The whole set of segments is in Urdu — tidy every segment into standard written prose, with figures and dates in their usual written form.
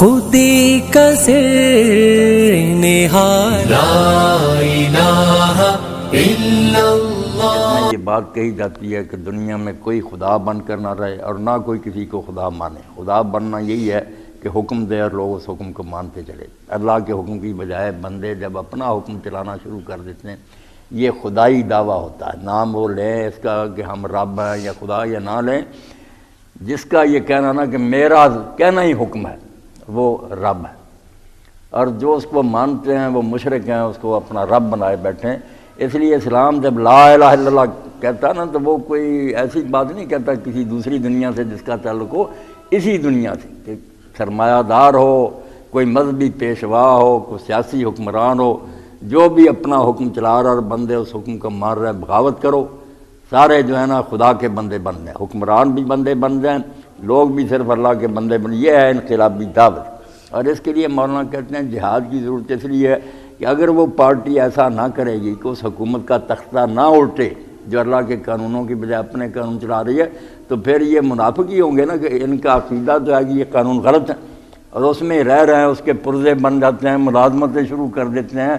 خودی کا سر نہاد لا الہ الا اللہ۔ یہ بات کہی جاتی ہے کہ دنیا میں کوئی خدا بن کر نہ رہے اور نہ کوئی کسی کو خدا مانے۔ خدا بننا یہی ہے کہ حکم دے اور لوگ اس حکم کو مانتے چلے۔ اللہ کے حکم کی بجائے بندے جب اپنا حکم چلانا شروع کر دیتے ہیں، یہ خدائی دعویٰ ہوتا ہے۔ نام وہ لیں اس کا کہ ہم رب ہیں یا خدا، یا نہ لیں، جس کا یہ کہنا نا کہ میرا کہنا ہی حکم ہے، وہ رب ہے۔ اور جو اس کو مانتے ہیں وہ مشرک ہیں، اس کو اپنا رب بنائے بیٹھے ہیں۔ اس لیے اسلام جب لا الہ الا اللہ کہتا نا تو وہ کوئی ایسی بات نہیں کہتا کسی دوسری دنیا سے جس کا تعلق ہو، اسی دنیا سے، کہ سرمایہ دار ہو، کوئی مذہبی پیشوا ہو، کوئی سیاسی حکمران ہو، جو بھی اپنا حکم چلا رہا اور بندے اس حکم کو مار رہے، بغاوت کرو، سارے جو ہے نا خدا کے بندے بن جائیں، حکمران بھی بندے بن جائیں، لوگ بھی صرف اللہ کے بندے بن۔ یہ ہے انقلابی دعوت۔ اور اس کے لیے مولانا کہتے ہیں جہاد کی ضرورت اس لیے ہے کہ اگر وہ پارٹی ایسا نہ کرے گی کہ اس حکومت کا تختہ نہ الٹے جو اللہ کے قانونوں کی بجائے اپنے قانون چلا رہی ہے، تو پھر یہ منافق ہی ہوں گے نا کہ ان کا عقیدہ تو ہے کہ یہ قانون غلط ہے اور اس میں رہ رہے ہیں، اس کے پرزے بن جاتے ہیں، ملازمتیں شروع کر دیتے ہیں۔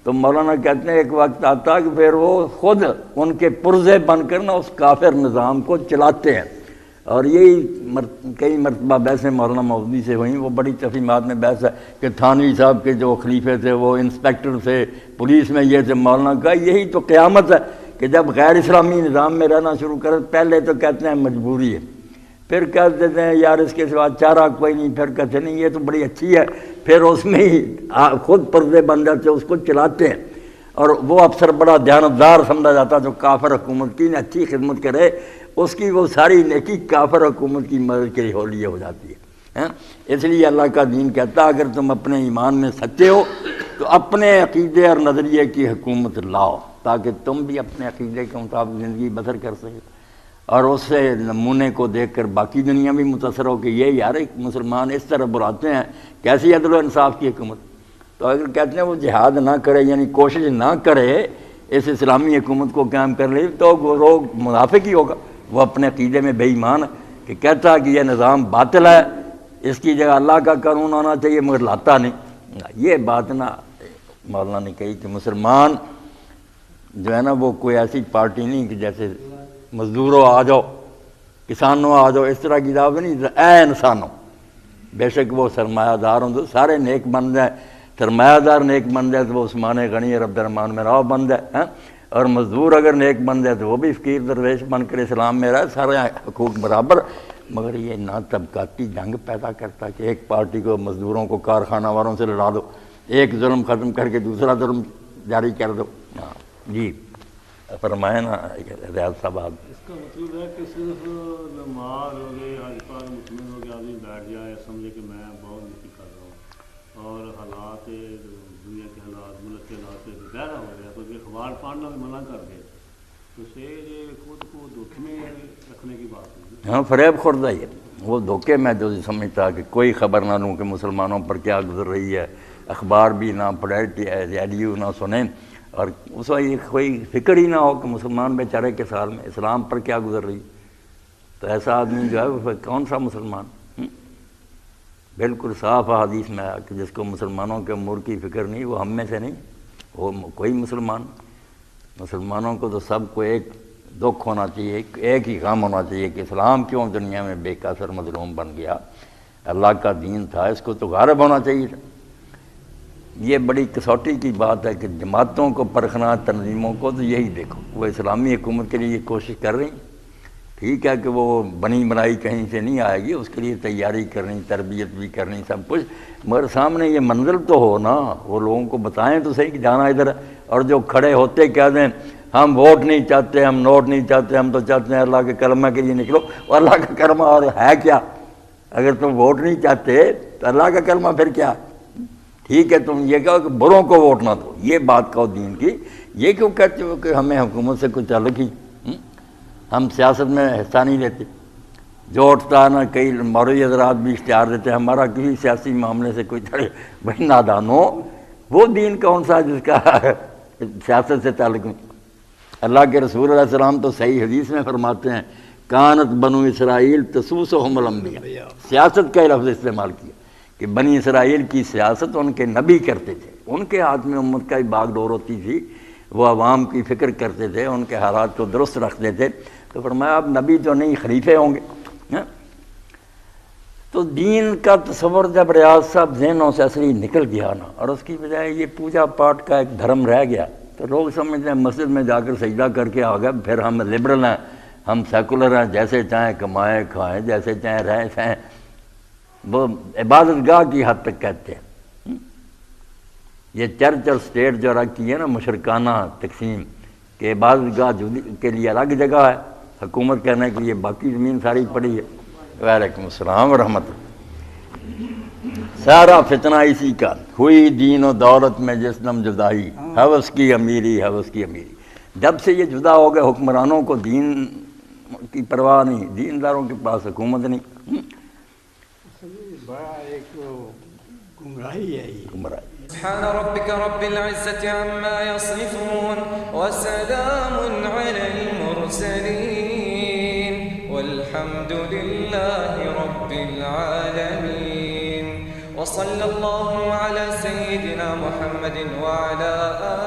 تو مولانا کہتے ہیں ایک وقت آتا کہ پھر وہ خود ان کے پرزے بن کر نا اس کافر نظام کو چلاتے ہیں۔ اور یہی کئی مرتبہ بحثیں مولانا مودودی سے ہوئیں، وہ بڑی تفہیمات میں بحث ہے کہ تھانوی صاحب کے جو خلیفے تھے وہ انسپیکٹر تھے، پولیس میں یہ تھے۔ مولانا کا یہی تو قیامت ہے کہ جب غیر اسلامی نظام میں رہنا شروع کریں، پہلے تو کہتے ہیں مجبوری ہے، پھر کہہ دیتے ہیں یار اس کے سوا چارہ کوئی نہیں، پھر کہتے نہیں یہ تو بڑی اچھی ہے، پھر اس میں ہی خود پردے بن جاتے، اس کو چلاتے ہیں۔ اور وہ افسر بڑا دیانتدار سمجھا جاتا جو کافر حکومت کی اچھی خدمت کرے، اس کی وہ ساری نیکی کافر حکومت کی مدد کے لیے ہو جاتی ہے۔ اس لیے اللہ کا دین کہتا ہے اگر تم اپنے ایمان میں سچے ہو تو اپنے عقیدے اور نظریے کی حکومت لاؤ تاکہ تم بھی اپنے عقیدے کے مطابق زندگی بسر کر سکے، اور اس سے نمونے کو دیکھ کر باقی دنیا بھی متاثر ہو کہ یہ یار ایک مسلمان اس طرح براتے ہیں، کیسی عدل و انصاف کی حکومت۔ تو اگر کہتے ہیں وہ جہاد نہ کرے، یعنی کوشش نہ کرے اس اسلامی حکومت کو قائم کر لے، تو وہ لوگ منافق ہی ہوگا۔ وہ اپنے عقیدے میں بے ایمان ہے کہ کہتا ہے کہ یہ نظام باطل ہے، اس کی جگہ اللہ کا قانون ہونا چاہیے، مگر لاتا نہیں۔ یہ بات نا مولانا نے کہی کہ مسلمان جو ہے نا وہ کوئی ایسی پارٹی نہیں کہ جیسے مزدوروں آ جاؤ، کسانوں آ جاؤ، اس طرح کی دعوت نہیں۔ اے انسانوں، بے شک وہ سرمایہ دار ہوں تو سارے نیک بن جائیں، سرمایہ دار نیک بن جائے تو وہ عثمان غنی اور عبد الرحمن مراؤ بن جائے، اور مزدور اگر نیک بن جائے تو وہ بھی فقیر درویش بن کر اسلام میں رہے، سارے حقوق برابر۔ مگر یہ نہ طبقاتی جنگ پیدا کرتا کہ ایک پارٹی کو مزدوروں کو کارخانہ والوں سے لڑا دو، ایک ظلم ختم کر کے دوسرا ظلم جاری کر دو۔ جی فرمائیں نا ریاض صاحب۔ اس کا مطلب ہے کہ صرف نماز ہو گئے، حج پر مطمئن ہو کے آدمی بیٹھ جائے، سمجھے کہ میں بہت نیکی کر رہا ہوں، اور حالات دنیا کے حالات، ملک کے حالات سے بغیر ہو گیا تو یہ اخبار پڑھنا بھی منع کر دے، تو سے یہ خود کو دھوکے میں رکھنے کی بات ہے۔ ہاں، فریب خوردہ ہی ہے وہ دھوکے میں جو سمجھتا کہ کوئی خبر نہ لوں کہ مسلمانوں پر کیا گزر رہی ہے، اخبار بھی نہ پڑھے، ریڈیو نہ سنیں، اور اس وقت کوئی فکر ہی نہ ہو کہ مسلمان بیچارے کے سال میں اسلام پر کیا گزر رہی، تو ایسا آدمی جو ہے وہ کون سا مسلمان؟ بالکل صاف حدیث میں آیا کہ جس کو مسلمانوں کے امور کی فکر نہیں وہ ہم میں سے نہیں، وہ کوئی مسلمان۔ مسلمانوں کو تو سب کو ایک دکھ ہونا چاہیے، ایک ہی غم ہونا چاہیے کہ اسلام کیوں دنیا میں بے کسر مظلوم بن گیا، اللہ کا دین تھا، اس کو تو غالب ہونا چاہیے تھا۔ یہ بڑی کسوٹی کی بات ہے کہ جماعتوں کو پرکھنا، تنظیموں کو، تو یہی دیکھو وہ اسلامی حکومت کے لیے یہ کوشش کر رہی ہیں، ٹھیک ہے کہ وہ بنی بنائی کہیں سے نہیں آئے گی، اس کے لیے تیاری کرنی، تربیت بھی کرنی، سب کچھ، مگر سامنے یہ منزل تو ہو نا، وہ لوگوں کو بتائیں تو صحیح کہ جانا ادھر ہے۔ اور جو کھڑے ہوتے کہہ دیں ہم ووٹ نہیں چاہتے، ہم نوٹ نہیں چاہتے، ہم تو چاہتے ہیں اللہ کے کلمہ کے لیے نکلو، اور اللہ کا کلمہ اور ہے کیا؟ اگر تم ووٹ نہیں چاہتے تو اللہ کا کلمہ پھر کیا؟ ٹھیک ہے تم یہ کہو کہ بروں کو ووٹ نہ دو، یہ بات کہو دین کی، یہ کیوں کہتے ہو کہ ہمیں حکومت سے کچھ تعلق ہی، ہم سیاست میں حصہ نہیں لیتے؟ جو اٹھتا ہے نا، کئی مولوی حضرات بھی اشتہار دیتے ہیں ہمارا کسی سیاسی معاملے سے کوئی طرح، بھائی نادانو، وہ دین کون سا جس کا سیاست سے تعلق نہیں؟ اللہ کے رسول علیہ السلام تو صحیح حدیث میں فرماتے ہیں کانت بنو اسرائیل تسوسہم الانبیاء، سیاست کا لفظ استعمال کیا کہ بنی اسرائیل کی سیاست ان کے نبی کرتے تھے، ان کے ہاتھ میں امت کا باغ ڈور ہوتی تھی، وہ عوام کی فکر کرتے تھے، ان کے حالات کو درست رکھتے تھے، تو فرمایا اب نبی تو نہیں، خلیفے ہوں گے. تو دین کا تصور جب ریاض صاحب ذہنوں سے اصلی نکل گیا نا، اور اس کی بجائے یہ پوجا پاٹ کا ایک دھرم رہ گیا، تو لوگ سمجھتے ہیں مسجد میں جا کر سجدہ کر کے آ گئے، پھر ہم لبرل ہیں، ہم سیکولر ہیں، جیسے چاہیں کمائیں کھائیں، جیسے چاہیں رہیں. وہ عبادت گاہ کی حد تک کہتے ہیں. یہ چرچ اور اسٹیٹ جو رکھی ہے نا مشرکانہ تقسیم، کہ عبادت گاہ کے لیے الگ جگہ ہے، حکومت کرنے کے لیے باقی زمین ساری پڑی ہے. وعلیکم السلام ورحمۃ اللہ. سارا فتنہ اسی کا، ہوئی دین و دولت میں جس دم جدائی، ہوس کی امیری ہوس کی امیری. جب سے یہ جدا ہو گئے حکمرانوں کو دین کی پرواہ نہیں، دینداروں کے پاس حکومت نہیں. بڑا ایک گمراہی ہے یہ. گمراہی. سبحان ربك رب العزة عما يصفون وسلام على المرسلين والحمد لله رب العالمين وصلى الله على سيدنا محمد وعلى آله